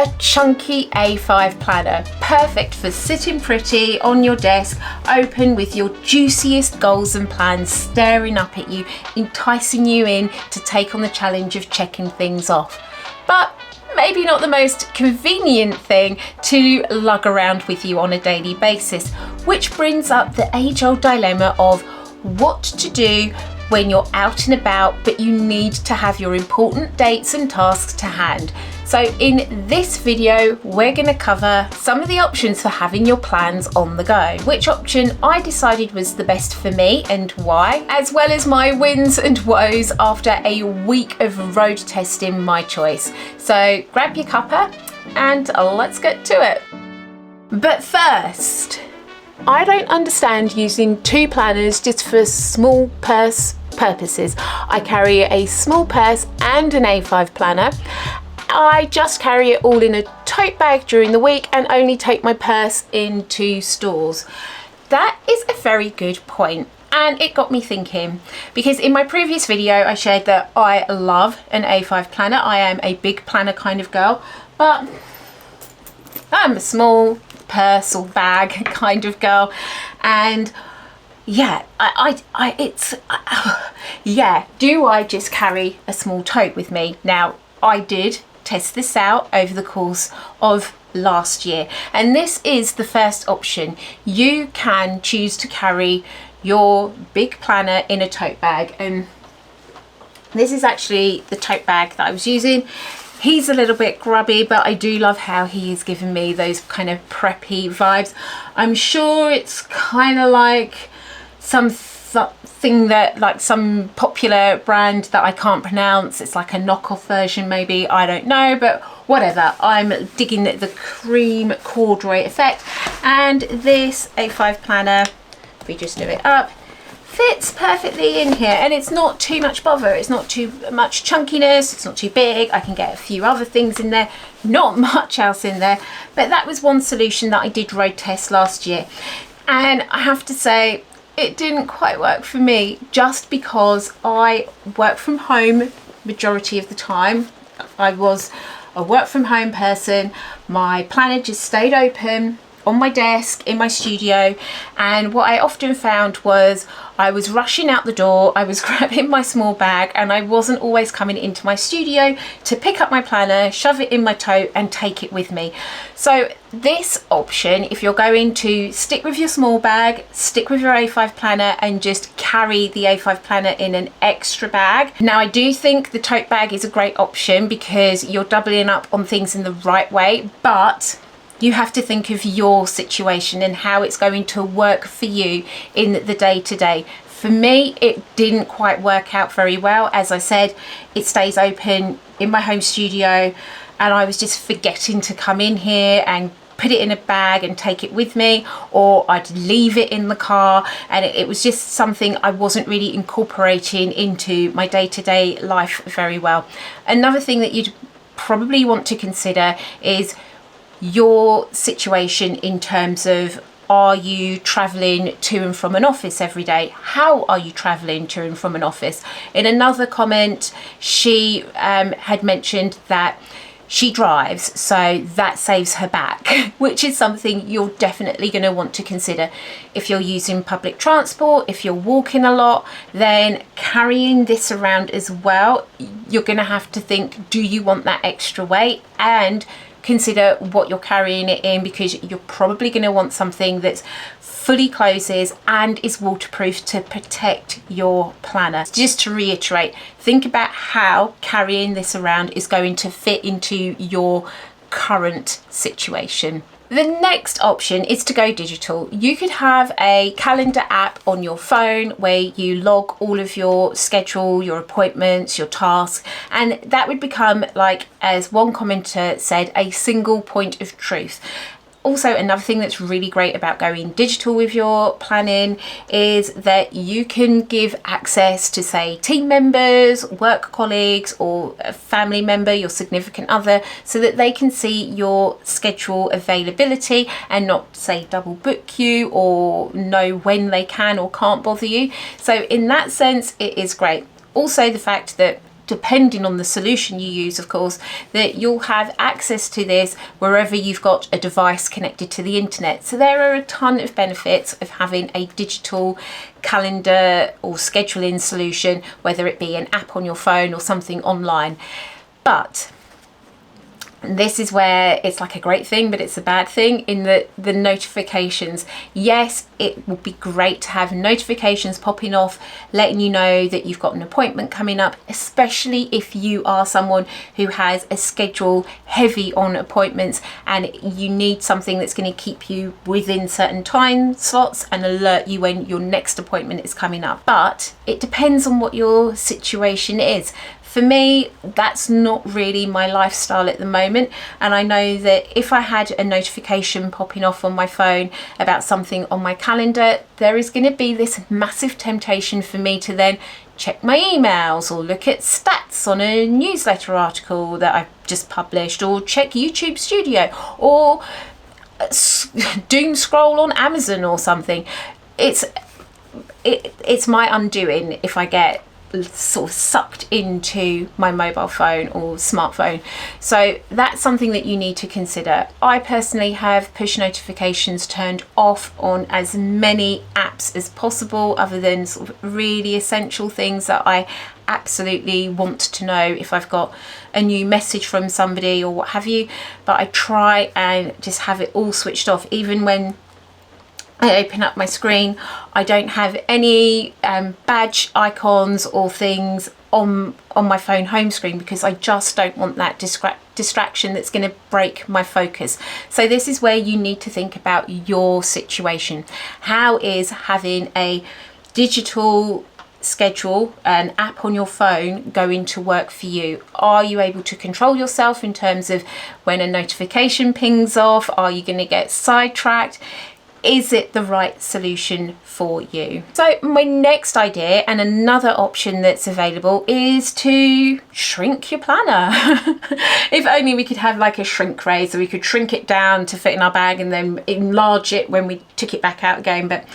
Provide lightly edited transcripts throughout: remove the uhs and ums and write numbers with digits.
a chunky A5 planner, perfect for sitting pretty on your desk, open with your juiciest goals and plans staring up at you, enticing you in to take on the challenge of checking things off. But maybe not the most convenient thing to lug around with you on a daily basis, which brings up the age-old dilemma of what to do when you're out and about but you need to have your important dates and tasks to hand. So in this video, we're going to cover some of the options for having your plans on the go, which option I decided was the best for me and why, as well as my wins and woes after a week of road testing my choice. So grab your cuppa and let's get to it. But first, I don't understand using two planners just for small purse purposes. I carry a small purse and an A5 planner. I just carry it all in a tote bag during the week and only take my purse into stores. That is a very good point, and it got me thinking, because in my previous video I shared that I love an A5 planner. I am a big planner kind of girl, but I'm a small purse or bag kind of girl. And yeah, do I just carry a small tote with me? Now, I did test this out over the course of last year, and this is the first option. You can choose to carry your big planner in a tote bag, and this is actually the tote bag that I was using. He's a little bit grubby, but I do love how he has given me those kind of preppy vibes. I'm sure it's kind of like something that, like some popular brand that I can't pronounce. It's like a knockoff version maybe, I don't know, but whatever. I'm digging the cream corduroy effect, and this A5 planner, if we just do it up, fits perfectly in here, and it's not too much bother. It's not too much chunkiness, it's not too big. I can get a few other things in there, not much else in there. But that was one solution that I did road test last year, and I have to say it didn't quite work for me, just because I work from home majority of the time. I was a work from home person. My planner just stayed open on my desk in my studio, and what I often found was I was rushing out the door, I was grabbing my small bag, and I wasn't always coming into my studio to pick up my planner, shove it in my tote and take it with me. So this option, if you're going to stick with your small bag, stick with your A5 planner and just carry the A5 planner in an extra bag. Now, I do think the tote bag is a great option because you're doubling up on things in the right way, but you have to think of your situation and how it's going to work for you in the day-to-day. For me, it didn't quite work out very well. As I said, it stays open in my home studio, and I was just forgetting to come in here and put it in a bag and take it with me, or I'd leave it in the car, and it was just something I wasn't really incorporating into my day-to-day life very well. Another thing that you'd probably want to consider is your situation in terms of, are you traveling to and from an office every day? How are you traveling to and from an office? In another comment, she had mentioned that she drives, so that saves her back, which is something you're definitely going to want to consider. If you're using public transport, if you're walking a lot, then carrying this around as well, you're going to have to think, do you want that extra weight? And consider what you're carrying it in, because you're probably going to want something that's fully closes and is waterproof to protect your planner. Just to reiterate, think about how carrying this around is going to fit into your current situation. The next option is to go digital. You could have a calendar app on your phone where you log all of your schedule, your appointments, your tasks, and that would become, like, as one commenter said, a single point of truth. Also, another thing that's really great about going digital with your planning is that you can give access to, say, team members, work colleagues, or a family member, your significant other, so that they can see your schedule availability and not, say, double book you or know when they can or can't bother you. So in that sense, it is great. Also, the fact that depending on the solution you use, of course, that you'll have access to this wherever you've got a device connected to the internet. So there are a ton of benefits of having a digital calendar or scheduling solution, whether it be an app on your phone or something online. But this is where it's like a great thing, but it's a bad thing in the notifications. Yes, it would be great to have notifications popping off, letting you know that you've got an appointment coming up, especially if you are someone who has a schedule heavy on appointments and you need something that's going to keep you within certain time slots and alert you when your next appointment is coming up. But it depends on what your situation is. For me, that's not really my lifestyle at the moment, and I know that if I had a notification popping off on my phone about something on my calendar, there is going to be this massive temptation for me to then check my emails or look at stats on a newsletter article that I've just published, or check YouTube Studio, or doom scroll on Amazon or something. It's my undoing if I get sort of sucked into my mobile phone or smartphone. So that's something that you need to consider. I personally have push notifications turned off on as many apps as possible, other than sort of really essential things that I absolutely want to know if I've got a new message from somebody or what have you. But I try and just have it all switched off. Even when I open up my screen, I don't have any badge icons or things on my phone home screen, because I just don't want that distraction that's going to break my focus. So this is where you need to think about your situation. How is having a digital schedule, an app on your phone, going to work for you? Are you able to control yourself in terms of when a notification pings off? Are you going to get sidetracked? Is it the right solution for you? So my next idea, and another option that's available, is to shrink your planner. If only we could have like a shrink ray, so we could shrink it down to fit in our bag and then enlarge it when we took it back out again. But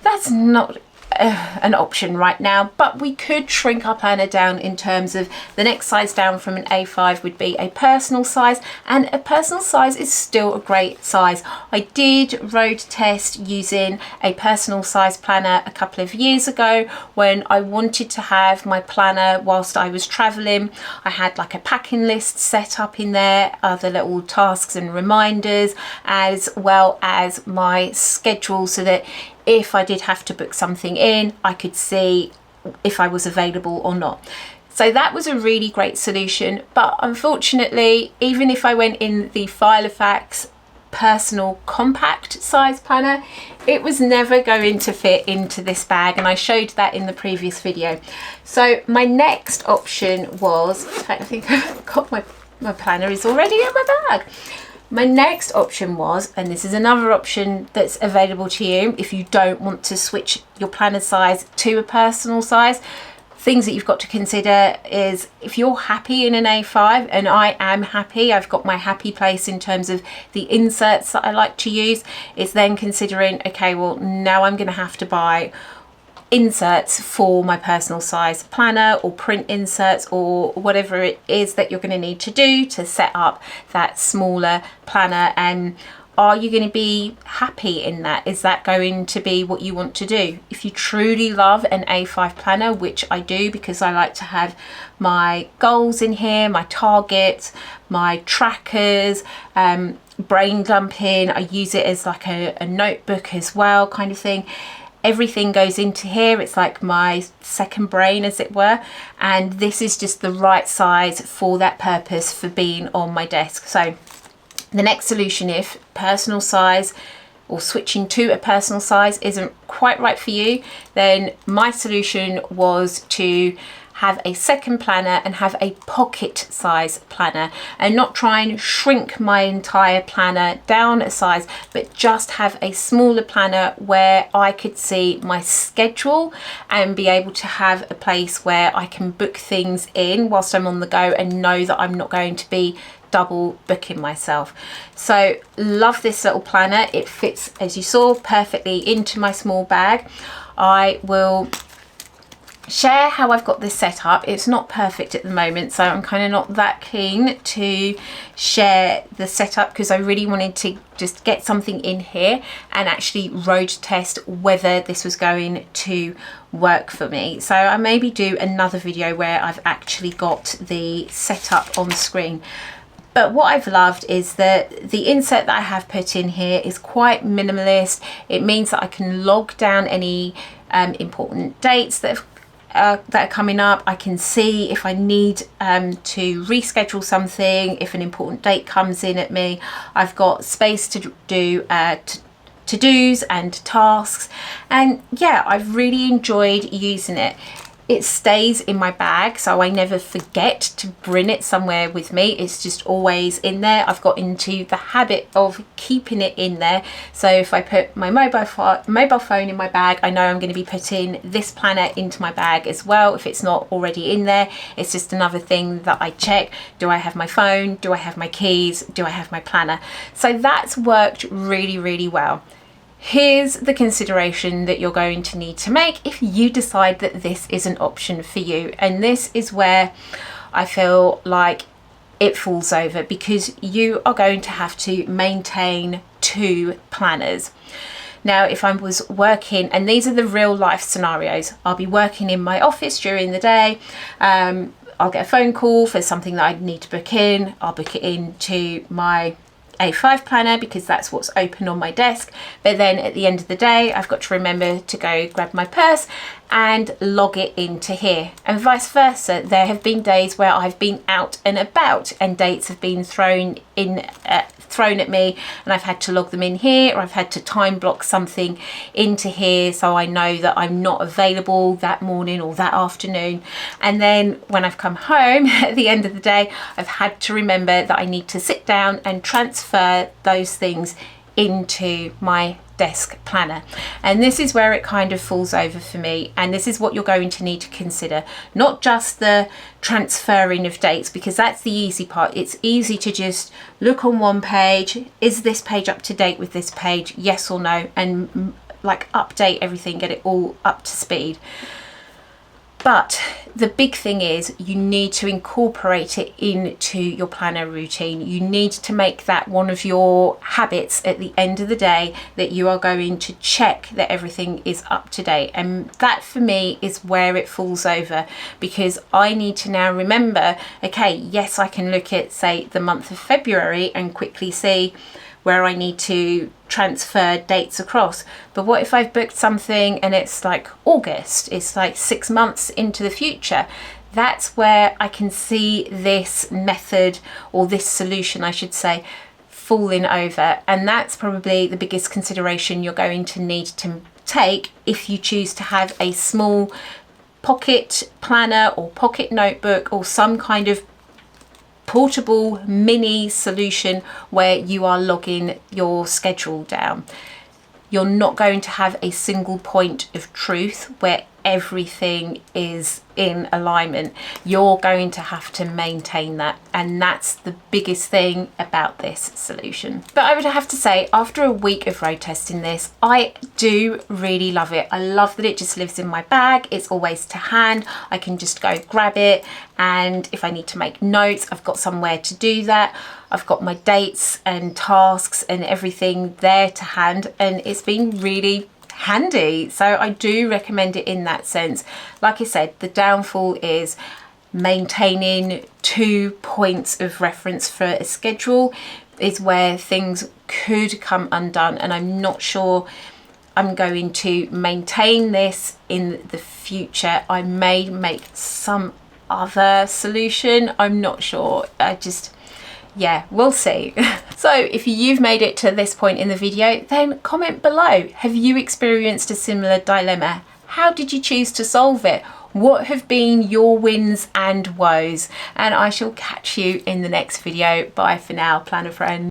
that's not an option right now. But we could shrink our planner down in terms of the next size down from an A5 would be a personal size, and a personal size is still a great size. I did road test using a personal size planner a couple of years ago when I wanted to have my planner whilst I was traveling. I had like a packing list set up in there, other little tasks and reminders, as well as my schedule, so that if I did have to book something in, I could see if I was available or not. So that was a really great solution. But unfortunately, even if I went in the Filofax personal compact size planner, it was never going to fit into this bag, and I showed that in the previous video. So my next option was, in fact, I think I've got my planner is already in my bag. My next option was, and this is another option that's available to you if you don't want to switch your planner size to a personal size. Things that you've got to consider is, if you're happy in an A5, and I am happy, I've got my happy place in terms of the inserts that I like to use, is then considering, okay, well, now I'm going to have to buy inserts for my personal size planner, or print inserts, or whatever it is that you're going to need to do to set up that smaller planner. And are you going to be happy in that? Is that going to be what you want to do? If you truly love an A5 planner, which I do, because I like to have my goals in here, my targets, my trackers, brain dumping, I use it as like a notebook as well, kind of thing. Everything goes into here. It's like my second brain, as it were. And this is just the right size for that purpose, for being on my desk. So the next solution, if personal size or switching to a personal size isn't quite right for you, then my solution was to have a second planner and have a pocket size planner, and not try and shrink my entire planner down a size, but just have a smaller planner where I could see my schedule and be able to have a place where I can book things in whilst I'm on the go and know that I'm not going to be double booking myself. So love this little planner. It fits, as you saw, perfectly into my small bag. I will share how I've got this set up. It's not perfect at the moment, so I'm kind of not that keen to share the setup because I really wanted to just get something in here and actually road test whether this was going to work for me. So I maybe do another video where I've actually got the setup on screen. But what I've loved is that the insert that I have put in here is quite minimalist. It means that I can log down any important dates that are coming up. I can see if I need to reschedule something, if an important date comes in at me. I've got space to do to-dos and tasks, and yeah, I've really enjoyed using it. It stays in my bag, so I never forget to bring it somewhere with me. It's just always in there. I've got into the habit of keeping it in there. So if I put my mobile phone in my bag, I know I'm going to be putting this planner into my bag as well. If it's not already in there, it's just another thing that I check. Do I have my phone? Do I have my keys? Do I have my planner? So that's worked really, really well. Here's the consideration that you're going to need to make if you decide that this is an option for you. And this is where I feel like it falls over, because you are going to have to maintain 2 planners. Now, if I was working, and these are the real life scenarios, I'll be working in my office during the day. I'll get a phone call for something that I need to book in. I'll book it into my A5 planner because that's what's open on my desk, but then at the end of the day I've got to remember to go grab my purse and log it into here, and vice versa. There have been days where I've been out and about and dates have been thrown at me, and I've had to log them in here, or I've had to time block something into here so I know that I'm not available that morning or that afternoon. And then when I've come home at the end of the day, I've had to remember that I need to sit down and transfer those things into my desk planner. And this is where it kind of falls over for me, and this is what you're going to need to consider. Not just the transferring of dates, because that's the easy part. It's easy to just look on one page, is this page up to date with this page, yes or no, and like update everything, get it all up to speed. But the big thing is you need to incorporate it into your planner routine. You need to make that one of your habits at the end of the day, that you are going to check that everything is up to date. And that for me is where it falls over, because I need to now remember, okay, yes, I can look at, say, the month of February and quickly see where I need to transfer dates across. But what if I've booked something and it's like August, it's like 6 months into the future? That's where I can see this method, or this solution I should say, falling over. And that's probably the biggest consideration you're going to need to take if you choose to have a small pocket planner or pocket notebook or some kind of portable mini solution where you are logging your schedule down. You're not going to have a single point of truth where everything is in alignment. You're going to have to maintain that, and that's the biggest thing about this solution. But I would have to say, after a week of road testing this, I do really love it. I love that it just lives in my bag. It's always to hand. I can just go grab it, and if I need to make notes, I've got somewhere to do that. I've got my dates and tasks and everything there to hand, and it's been really handy. So I do recommend it in that sense. Like I said, the downfall is maintaining 2 points of reference for a schedule is where things could come undone, and I'm not sure I'm going to maintain this in the future. I may make some other solution, I'm not sure. Yeah, we'll see. So if you've made it to this point in the video, then comment below. Have you experienced a similar dilemma? How did you choose to solve it? What have been your wins and woes? And I shall catch you in the next video. Bye for now, planner friends.